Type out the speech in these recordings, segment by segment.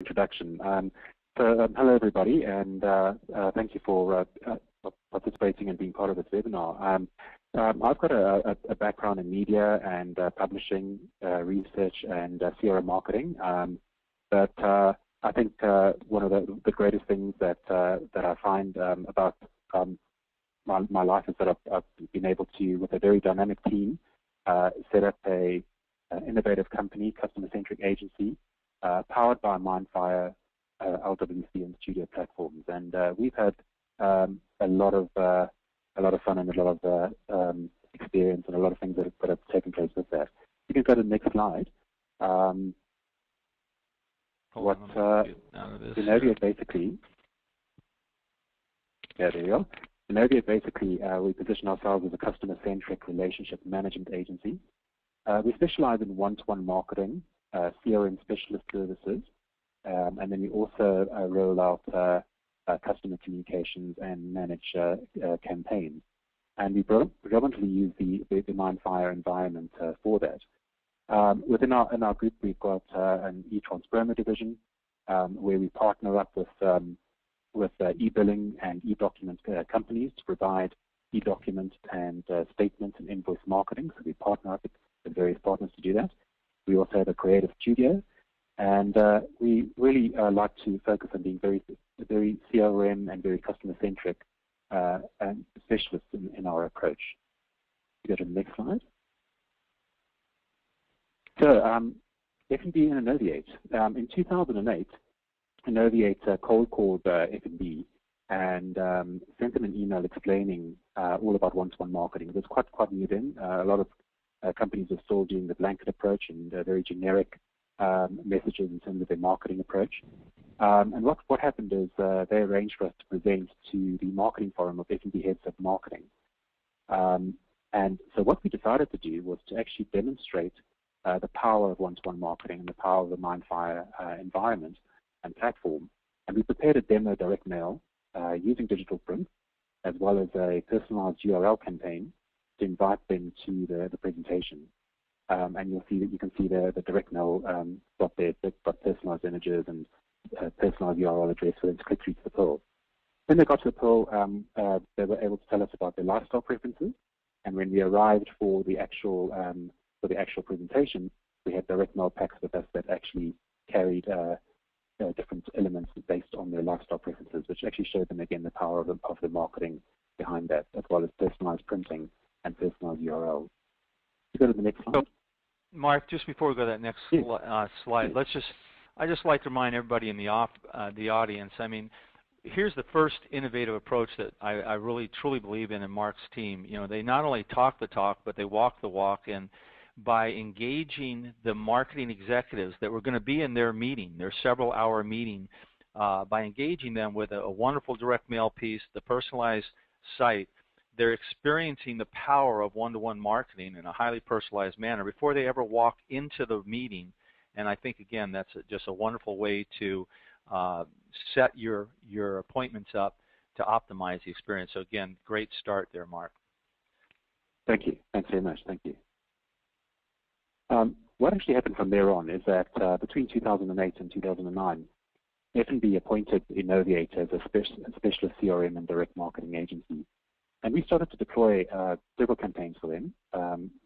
introduction. Hello everybody, and thank you for participating and being part of this webinar. I've got a background in media and publishing, research, and CRM marketing. But I think one of the greatest things that I find about my life is that I've been able to, with a very dynamic team, set up a innovative company, customer-centric agency, powered by Mindfire, LWC, and Studio platforms. And we've had a lot of fun and a lot of experience and a lot of things that have taken place with that. You can go to the next slide. Zenobia basically, there you go. Zenobia basically, we position ourselves as a customer-centric relationship management agency. We specialize in one-to-one marketing, CRM specialist services, and then we also roll out customer communications and manage campaigns. And we predominantly use the Mindfire environment for that. Within our group, we've got an e-transpromo division where we partner up with e-billing and e-document companies to provide e-document and statement and invoice marketing. So we partner up with various partners to do that. We also have a creative studio, and we really like to focus on being very CRM and very customer-centric and specialists in our approach. You go to the next slide. So F&B and Innoviate. In 2008, Innoviate cold called F&B and sent them an email explaining all about one-to-one marketing. It was quite new then. A lot of companies are still doing the blanket approach and very generic messages in terms of their marketing approach. And what happened is they arranged for us to present to the marketing forum of F&B heads of marketing. And so what we decided to do was to actually demonstrate the power of one-to-one marketing and the power of the Mindfire environment and platform. And we prepared a demo direct mail using digital print, as well as a personalized URL campaign to invite them to the presentation. And you can see the direct mail got personalized images and personalized URL address for them to click through to the poll. When they got to the poll, they were able to tell us about their lifestyle preferences. And when we arrived for the actual presentation, we had direct mail packs with us that actually carried different elements based on their lifestyle preferences, which actually showed them again the power of the marketing behind that, as well as personalized printing and personalized URLs. You go to the next slide. So, Mark, just before we go to that next slide, I just like to remind everybody in the audience. I mean, here's the first innovative approach that I really truly believe in Mark's team. You know, they not only talk the talk, but they walk the walk. And by engaging the marketing executives that were going to be in their meeting, their several-hour meeting, by engaging them with a wonderful direct mail piece, the personalized site, they're experiencing the power of one-to-one marketing in a highly personalized manner before they ever walk into the meeting. And I think, again, that's just a wonderful way to set your appointments up to optimize the experience. So, again, great start there, Mark. Thank you. Thanks very much. Thank you. What actually happened from there on is that between 2008 and 2009, F&B appointed Innoviate as a specialist CRM and direct marketing agency. And we started to deploy several campaigns for them.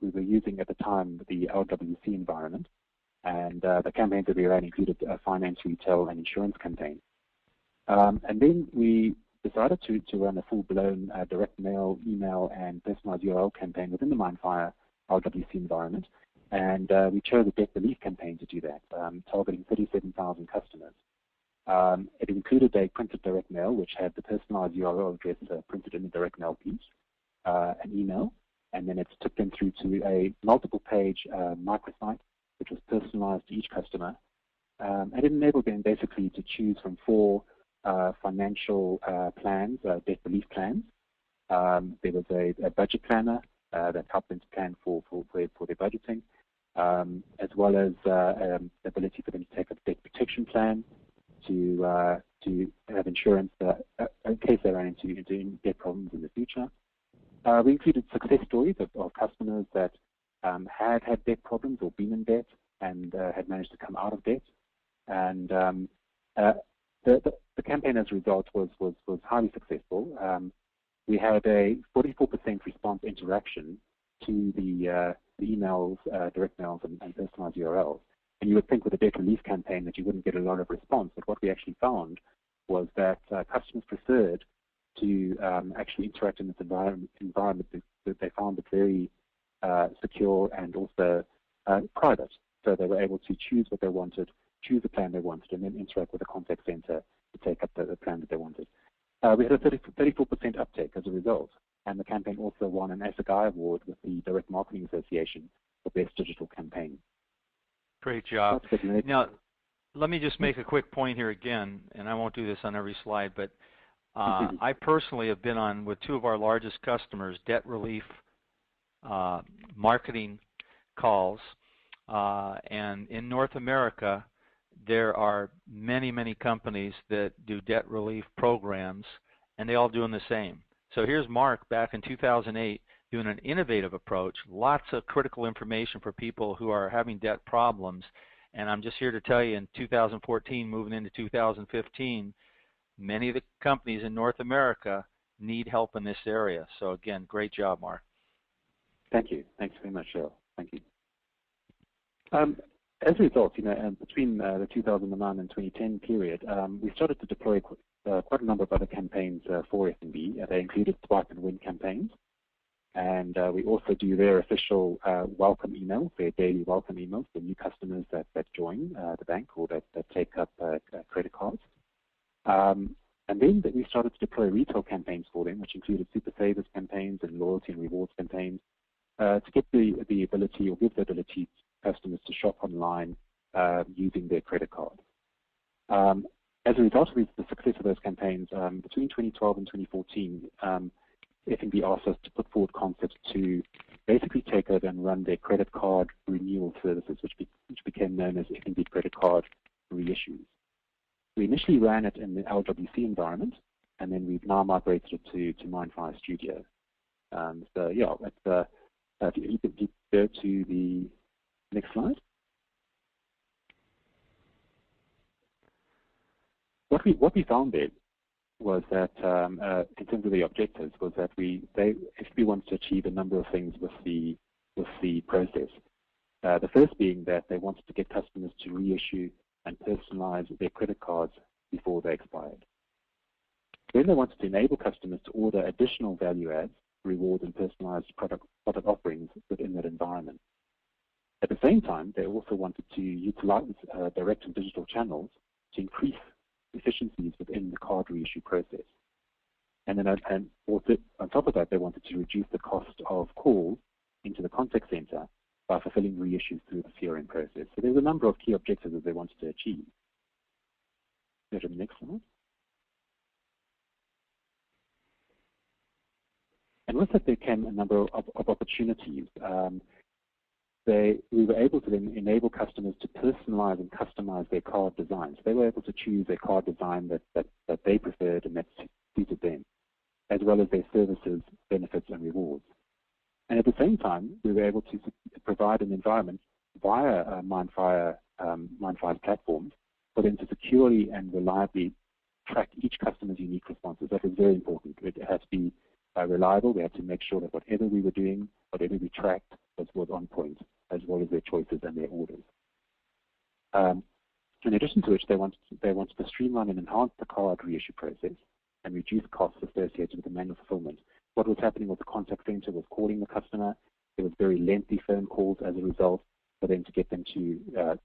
We were using at the time the LWC environment, and the campaigns that we ran included a finance, retail, and insurance campaign. And then we decided to run a full-blown direct mail, email, and personalized URL campaign within the Mindfire LWC environment. And we chose a debt relief campaign to do that, targeting 37,000 customers. It included a printed direct mail, which had the personalized URL address printed in the direct mail piece, an email, and then it took them through to a multiple-page microsite, which was personalized to each customer. And it enabled them basically to choose from 4 financial plans, debt relief plans. There was a budget planner that helped them to plan for their budgeting, as well as the ability for them to take a debt protection plan, to have insurance in case they run into debt problems in the future. We included success stories of customers that had debt problems or been in debt and had managed to come out of debt. And The campaign, as a result, was highly successful. We had a 44% response interaction to the emails, direct mails, and personalized URLs. And you would think with a debt relief campaign that you wouldn't get a lot of response, but what we actually found was that customers preferred to actually interact in this environment that they found it very secure and also private. So they were able to choose what they wanted, choose the plan they wanted, and then interact with the contact center to take up the plan that they wanted. We had a 34% uptake as a result, and the campaign also won an ASSIGI award with the Direct Marketing Association for Best Digital Campaign. Great job. Now, let me just make a quick point here again, and I won't do this on every slide, but I personally have been on with two of our largest customers, debt relief marketing calls, and in North America, there are many, many companies that do debt relief programs, and they all doing the same. So here's Mark back in 2008 doing an innovative approach, lots of critical information for people who are having debt problems. And I'm just here to tell you in 2014, moving into 2015, many of the companies in North America need help in this area. So again, great job, Mark. Thank you. Thanks very much, Cheryl. Thank you. As a result, between the 2009 and 2010 period, we started to deploy quite a number of other campaigns for F&B. They included swipe and win campaigns, and we also do their official welcome emails, their daily welcome emails for new customers that join the bank or that take up credit cards. And then we started to deploy retail campaigns for them, which included super savers campaigns and loyalty and rewards campaigns to get the ability or give the ability to customers to shop online using their credit card. As a result of the success of those campaigns, between 2012 and 2014, F&B asked us to put forward concepts to basically take over and run their credit card renewal services, which became known as F&B credit card reissues. We initially ran it in the LWC environment, and then we've now migrated it to Mindfire Studio. So yeah, if you could go to the next slide. What we found there was that, in terms of the objectives, was that FB wants to achieve a number of things with the process. The first being that they wanted to get customers to reissue and personalize their credit cards before they expired. Then they wanted to enable customers to order additional value adds, rewards, and personalized product offerings within that environment. At the same time, they also wanted to utilize direct and digital channels to increase efficiencies within the card reissue process. And then also, on top of that, they wanted to reduce the cost of calls into the contact center by fulfilling reissues through the CRM process. So there's a number of key objectives that they wanted to achieve. Go to the next slide. And with that, there came a number of opportunities. We were able to then enable customers to personalize and customize their card designs. They were able to choose a card design that they preferred and that suited them, as well as their services, benefits, and rewards. And at the same time, we were able to provide an environment via Mindfire's platforms for them to securely and reliably track each customer's unique responses. That was very important. It had to be reliable. We had to make sure that whatever we were doing, whatever we tracked, was on point, as well as their choices and their orders. In addition to which, they wanted to streamline and enhance the card reissue process and reduce costs associated with the manual fulfillment. What was happening with the contact center was calling the customer. There was very lengthy phone calls as a result for them to get them to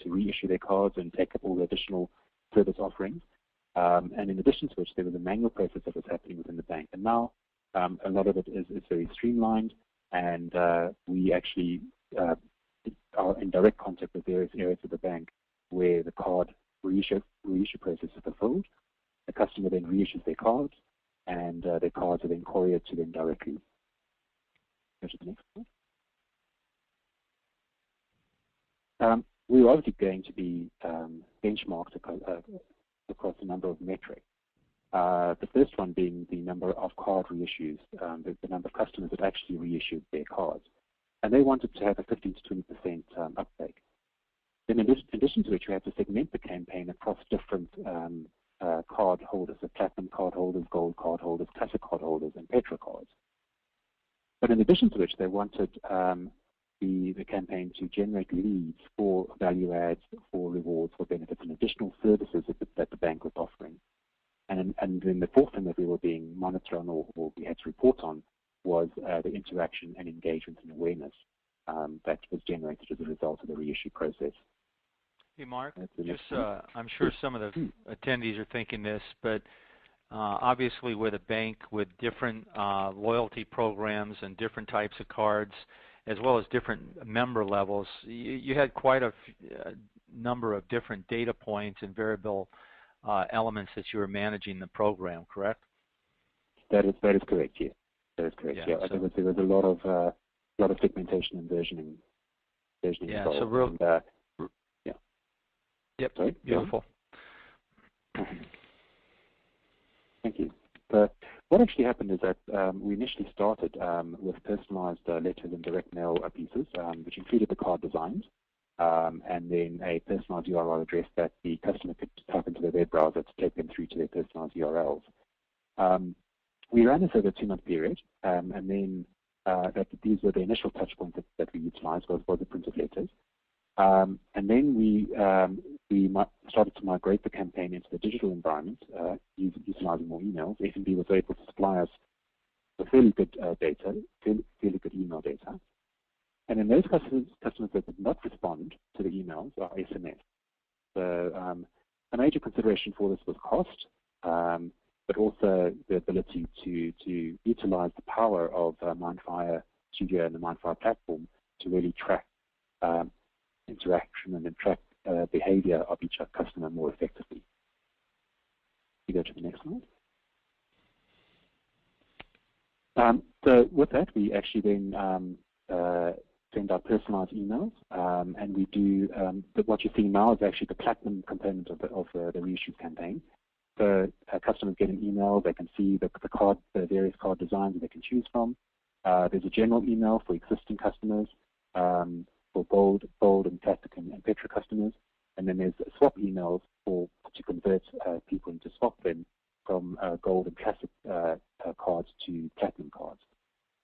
reissue their cards and take up all the additional service offerings. And in addition to which, there was a manual process that was happening within the bank. And now a lot of it is very streamlined, and we actually are in direct contact with various areas of the bank where the card reissue process is fulfilled. The customer then reissues their cards, and their cards are then couriered to them directly. Go to the next slide. We're obviously going to be benchmarked across a number of metrics. The first one being the number of card reissues, the number of customers that actually reissued their cards. And they wanted to have a 15 to 20% uptake. Then then in addition to which, we had to segment the campaign across different card holders, so platinum card holders, gold card holders, classic card holders, and Petra cards. But in addition to which, they wanted the campaign to generate leads for value adds, for rewards, for benefits, and additional services that the bank was offering. And then the fourth thing that we were being monitored on, or we had to report on, was the interaction and engagement and awareness that was generated as a result of the reissue process. Hey, Mark, I'm sure some of the attendees are thinking this, but obviously with a bank with different loyalty programs and different types of cards, as well as different member levels, you had quite a number of different data points and variable elements that you were managing the program, correct? That is correct. Yes, that is correct. Yeah, so there was a lot of segmentation and versioning. Yeah. Involved. So real. And, yeah. Yep. Sorry? Beautiful. Thank you. But what actually happened is that we initially started with personalized letters and direct mail pieces, which included the card designs, and then a personalized URL address that the customer could type into their web browser to take them through to their personalized URLs. We ran this over a 2-month period, and then these were the initial touch points that we utilized was the printed letters. And then we started to migrate the campaign into the digital environment, utilizing more emails. F&B was able to supply us with fairly good data, fairly good email data. And then those customers that did not respond to the emails are SMS. So a major consideration for this was cost, but also the ability to utilize the power of Mindfire Studio and the Mindfire platform to really track interaction and then track behavior of each customer more effectively. You go to the next slide. So with that, we actually then send out personalized emails, and we do what you're seeing now is actually the platinum component of the reissue campaign. So customers get an email, they can see the various card designs that they can choose from. There's a general email for existing customers, for gold and classic and Petra customers, and then there's swap emails to convert people into swap them from gold and classic cards to platinum cards.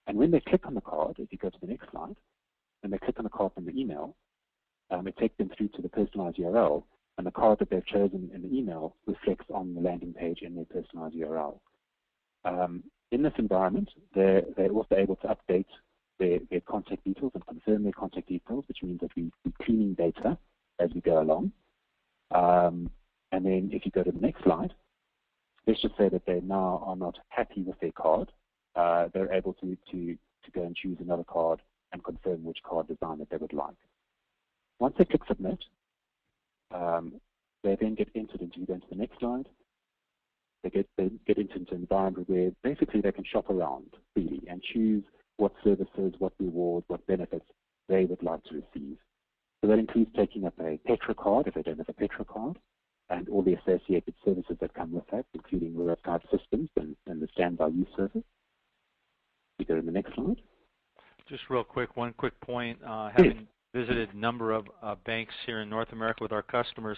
And when they click on the card, if you go to the next slide, when they click on the card from the email, it takes them through to the personalized URL, and the card that they've chosen in the email reflects on the landing page in their personalized URL. In this environment, they're also able to update their contact details and confirm their contact details, which means that we're cleaning data as we go along. And then if you go to the next slide, let's just say that they now are not happy with their card. They're able to go and choose another card and confirm which card design that they would like. Once they click submit, they then get entered into the next slide. They get into an environment where basically they can shop around freely and choose what services, what rewards, what benefits they would like to receive. So that includes taking up a Petra card if they don't have a Petra card, and all the associated services that come with that, including rewards card systems and the standby use service. You go to the next slide. Just real quick, one quick point. Having visited a number of banks here in North America with our customers,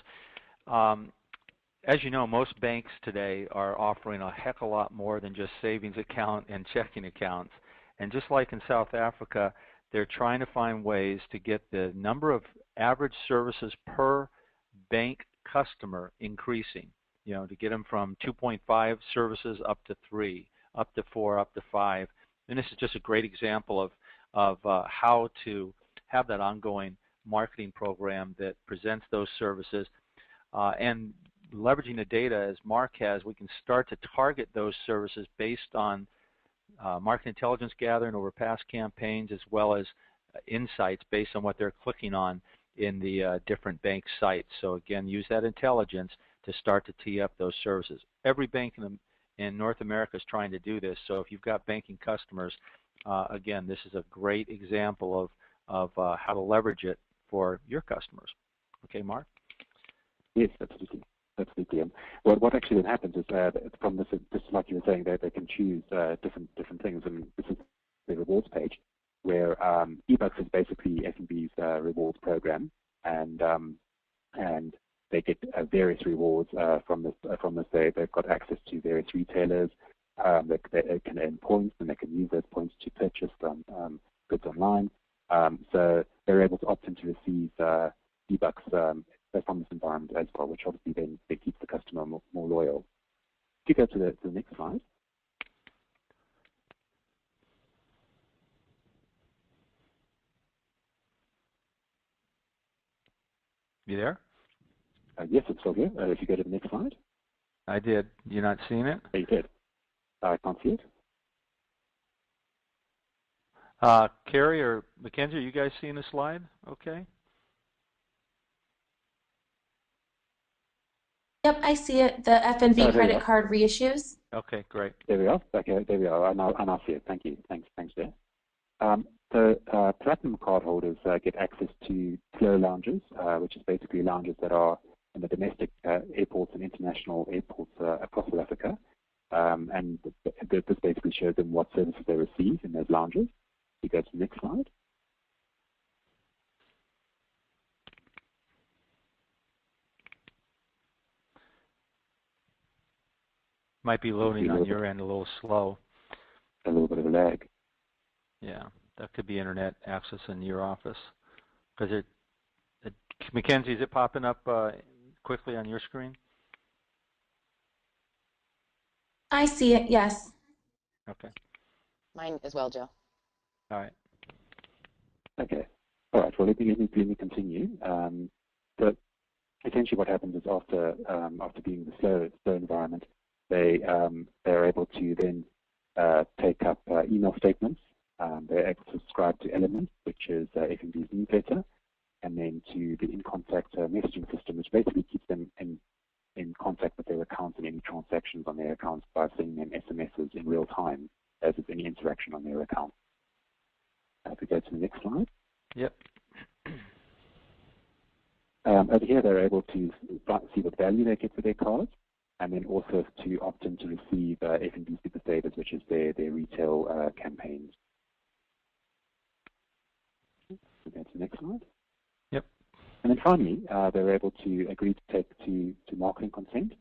as you know, most banks today are offering a heck of a lot more than just savings account and checking accounts. And just like in South Africa, they're trying to find ways to get the number of average services per bank customer increasing, to get them from 2.5 services up to 3, up to 4, up to 5. And this is just a great example of how to have that ongoing marketing program that presents those services. And leveraging the data as Mark has, we can start to target those services based on market intelligence gathering over past campaigns, as well as insights based on what they're clicking on in the different bank sites. So again, use that intelligence to start to tee up those services. Every bank in North America is trying to do this. So if you've got banking customers, again, this is a great example of how to leverage it for your customers. Okay, Mark? Yes, absolutely. Absolutely. What actually then happens is from this, just like you were saying, they can choose different things. And this is the rewards page, where eBucks is basically F&B's rewards program, and and they get various rewards from this. They've got access to various retailers. They can earn points, and they can use those points to purchase goods online. So they're able to opt in to receive V-Bucks from this environment as well, which obviously then keeps the customer more loyal. If you go to the next slide. You there? Yes, it's still here. If you go to the next slide. I did. You're not seeing it? Oh, you did. I can't see it. Carrie or Mackenzie, are you guys seeing the slide? Okay. Yep, I see it. The FNB credit card reissues. Okay, great. There we are. Okay, there we are. I now see it. Thank you. Thanks, there. So platinum cardholders get access to flow lounges, which is basically lounges that are in the domestic airports and international airports across South Africa. And this basically shows them what services they receive in those lounges. You go to the next slide. Might be loading on your end a little slow. A little bit of a lag. Yeah, that could be internet access in your office. Because Mackenzie, is it popping up quickly on your screen? I see it, yes. Okay. Mine as well, Joe. All right. Okay. All right. Well, let me continue. So essentially, what happens is after being the slow environment, they're able to then take up email statements. They're able to subscribe to Element, which is FNB's newsletter, and then to the in-contact messaging system, which basically keeps them in contact with their accounts and any transactions on their accounts by sending them SMSs in real time as there's any interaction on their account. If we go to the next slide. Yep. Over here, they're able to see what value they get for their cards, and then also to opt in to receive FNB Super Savers, which is their retail campaigns. We go to the next slide. Yep. And then finally, they're able to agree to take to marketing consent,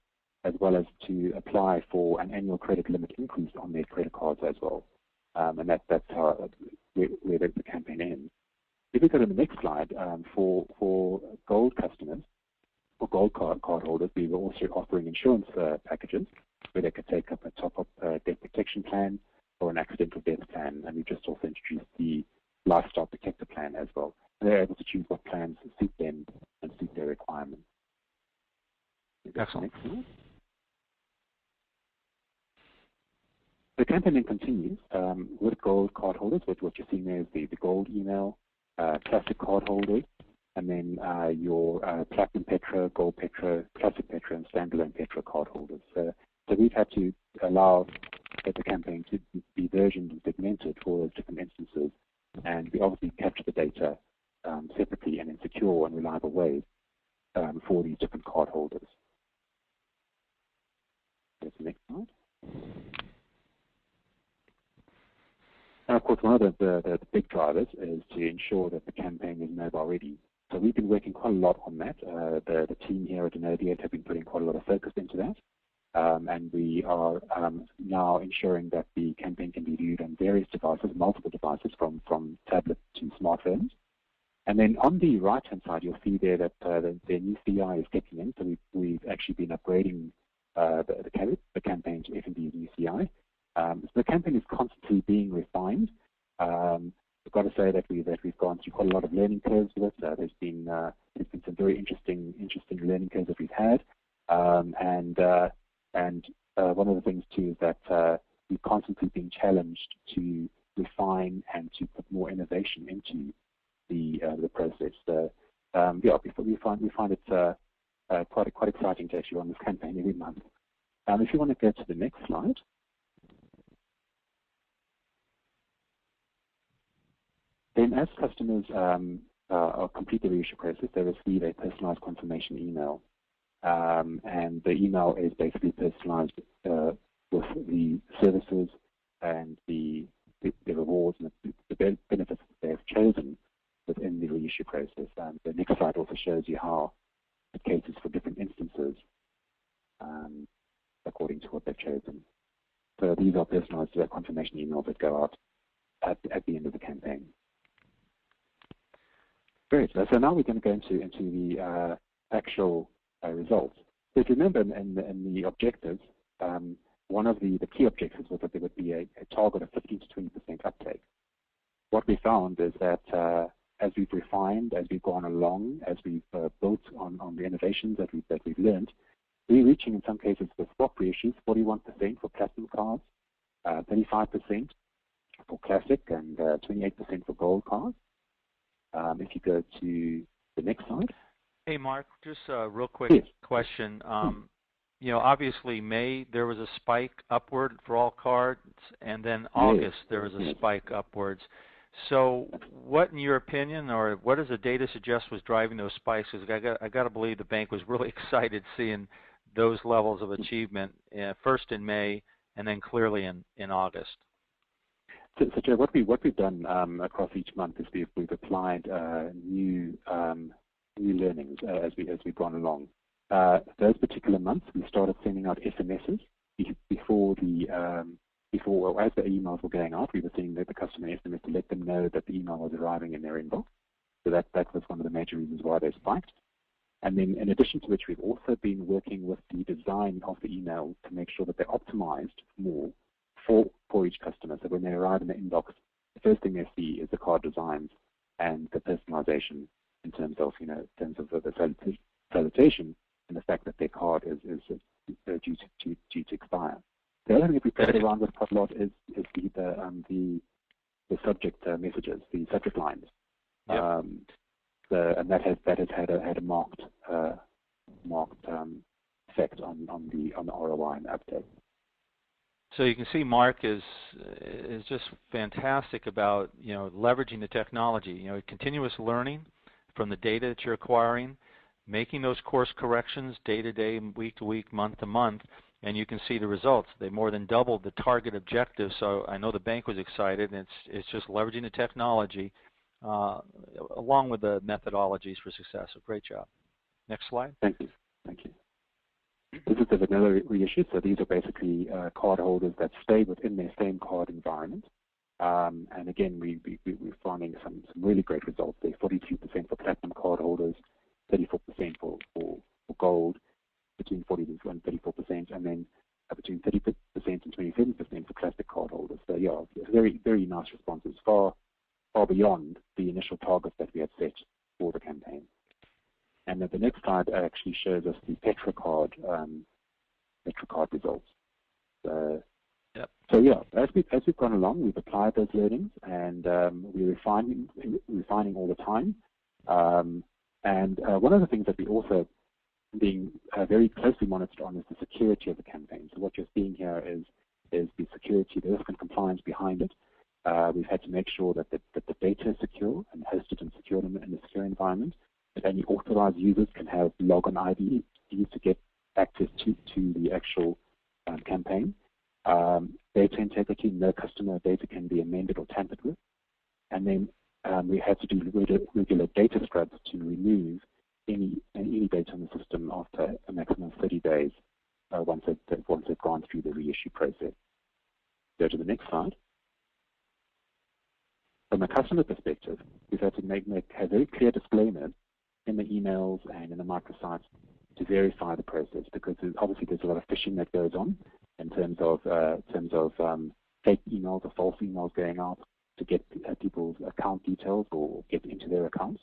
as well as to apply for an annual credit limit increase on their credit cards as well. And that's how where the campaign ends. If we go to the next slide, for gold customers, for gold card holders, we were also offering insurance packages where they could take up a top-up debt protection plan or an accidental death plan, and we just also introduced the lifestyle protector plan as well. And they're able to choose what plans suit them and suit their requirements. Excellent. Next slide. The campaign then continues with gold cardholders. What you're seeing there is the gold email, classic cardholders, and then your platinum Petra, gold Petra, classic Petra, and standalone Petra cardholders. So we've had to allow the campaign to be versioned and segmented for those different instances, and we obviously capture the data separately and in secure and reliable ways for these different cardholders. Go to the next slide. And of course, one of the big drivers is to ensure that the campaign is mobile ready. So we've been working quite a lot on that. The team here at Innoviate have been putting quite a lot of focus into that. And we are now ensuring that the campaign can be viewed on various devices, multiple devices, from tablets to smartphones. And then on the right-hand side, you'll see there that the new CI is kicking in. So we've actually been upgrading the campaign to FNB's new CI. So the campaign is constantly being refined. I've got to say that we've gone through quite a lot of learning curves with it. There's been some very interesting learning curves that we've had, and one of the things too is that we're constantly being challenged to refine and to put more innovation into the process. So yeah, we find it quite exciting to actually run this campaign every month. If you want to go to the next slide. Then as customers complete the reissue process, they receive a personalized confirmation email. And the email is basically personalized with the services and the rewards and the benefits that they have chosen within the reissue process. The next slide also shows you how according to what they've chosen. So these are personalized confirmation emails that go out at the end of the campaign. Great. So now we're going to go into the actual results. So if you remember in the objectives, one of the key objectives was that there would be a target of 15 to 20% uptake. What we found is that as we've refined, as we've gone along, as we've built on the innovations that we've learned, we're reaching in some cases with swap reissues 41% for platinum cards, 35% for classic, and 28% for gold cards. If you go to the next slide. Hey, Mark, just a real quick Yes. question. You know, obviously May there was a spike upward for all cards, and then August there was a spike upwards. So, what, in your opinion, or what does the data suggest was driving those spikes? Because I got to believe the bank was really excited seeing those levels of achievement first in May and then clearly in August. So Joe, what we've done across each month is we've applied new learnings as we've gone along. Those particular months, we started sending out SMSs as the emails were going out. We were sending the customer SMS to let them know that the email was arriving in their inbox. So that was one of the major reasons why they spiked. And then, in addition to which, we've also been working with the design of the email to make sure that they're optimized more for each customer. So when they arrive in the inbox, the first thing they see is the card designs and the personalization in terms of the salutation and the fact that their card is due to expire. The other thing that we played around with quite a lot is the subject messages, the subject lines. Yep. And that has had a marked effect on the ROI and uptake. So you can see Mark is just fantastic about leveraging the technology. Continuous learning from the data that you're acquiring, making those course corrections day to day, week to week, month to month, and you can see the results. They more than doubled the target objective. So I know the bank was excited, and it's just leveraging the technology along with the methodologies for success. So great job. Next slide. Thank you. This is the vanilla reissue, so these are basically card holders that stay within their same card environment. And again, we're finding some really great results. There's 42% for platinum card holders, 34% for gold, between 40 and 34%, and then between 30% and 27% for classic card holders. So yeah, very, very nice responses, far beyond the initial targets that we had set for the campaign. And then the next slide actually shows us the PetraCard results. Yep. So yeah, as we've gone along, we've applied those learnings, and we're refining all the time. And one of the things that we also being very closely monitored on is the security of the campaign. So what you're seeing here is the security, the risk and compliance behind it. We've had to make sure that the data is secure and hosted and secured in a secure environment, that only authorized users can have login IDs to get access to the actual campaign. Data integrity, no customer data can be amended or tampered with. And then we had to do regular data scrubs to remove any data on the system after a maximum of 30 days once they've gone through the reissue process. Go to the next slide. From a customer perspective, we've had to have very clear disclaimers in the emails and in the microsites to verify the process, because obviously there's a lot of phishing that goes on in terms of fake emails or false emails going out to get people's account details or get into their accounts.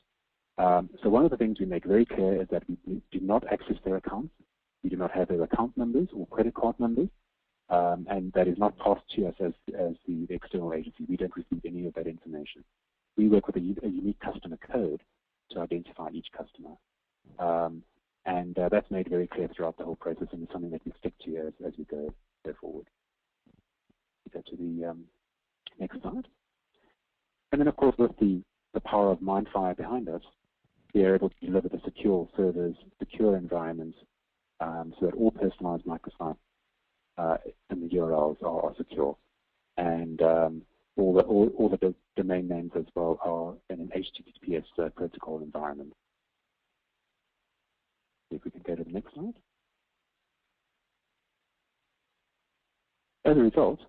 So one of the things we make very clear is that we do not access their accounts. We do not have their account numbers or credit card numbers, and that is not passed to us as the external agency. We don't receive any of that information. We work with a unique customer code to identify each customer. And that's made very clear throughout the whole process, and it's something that we stick to as we go forward. We go to the next slide. And then, of course, with the power of MindFire behind us, we are able to deliver the secure servers, secure environments, so that all personalized microsites and the URLs are secure. And all the domain names as well are in an HTTPS protocol environment. If we can go to the next slide. As a result,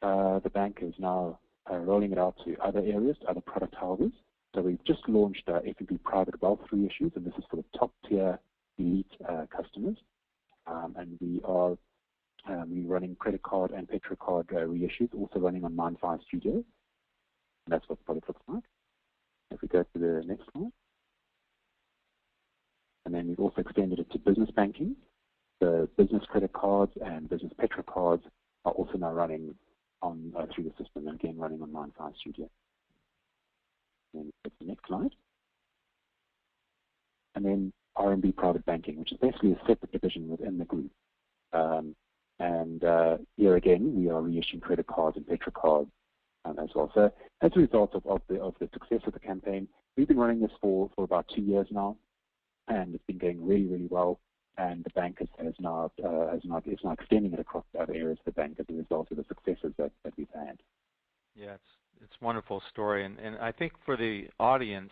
the bank is now rolling it out to other areas, to other product houses. So we've just launched F&B private wealth reissues, and this is for the top tier elite customers. And we're running credit card and petro card reissues, also running on Mind5 Studio. And that's what the product looks like. If we go to the next slide. And then we've also extended it to business banking. The business credit cards and business petro cards are also now running on through the system, and again running on Mind5 Studio. And then go to the next slide. And then RMB private banking, which is basically a separate division within the group. Here again, we are reissuing credit cards and petro cards as well. So as a result of the success of the campaign, we've been running this for about 2 years now, and it's been going really, really well. And the bank is now extending it across other areas of the bank as a result of the successes that we've had. Yeah, it's a wonderful story, and I think for the audience,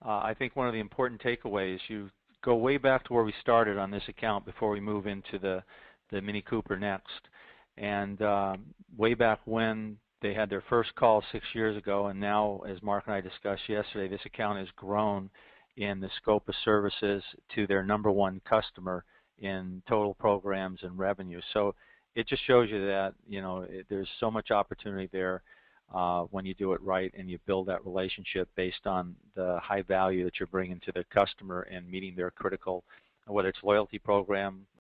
I think one of the important takeaways, you go way back to where we started on this account before we move into the Mini Cooper next, and way back when they had their first call 6 years ago, and now, as Mark and I discussed yesterday, this account has grown in the scope of services to their #1 customer in total programs and revenue. So it just shows you that there's so much opportunity there when you do it right and you build that relationship based on the high value that you're bringing to the customer and meeting their critical, whether it's loyalty program,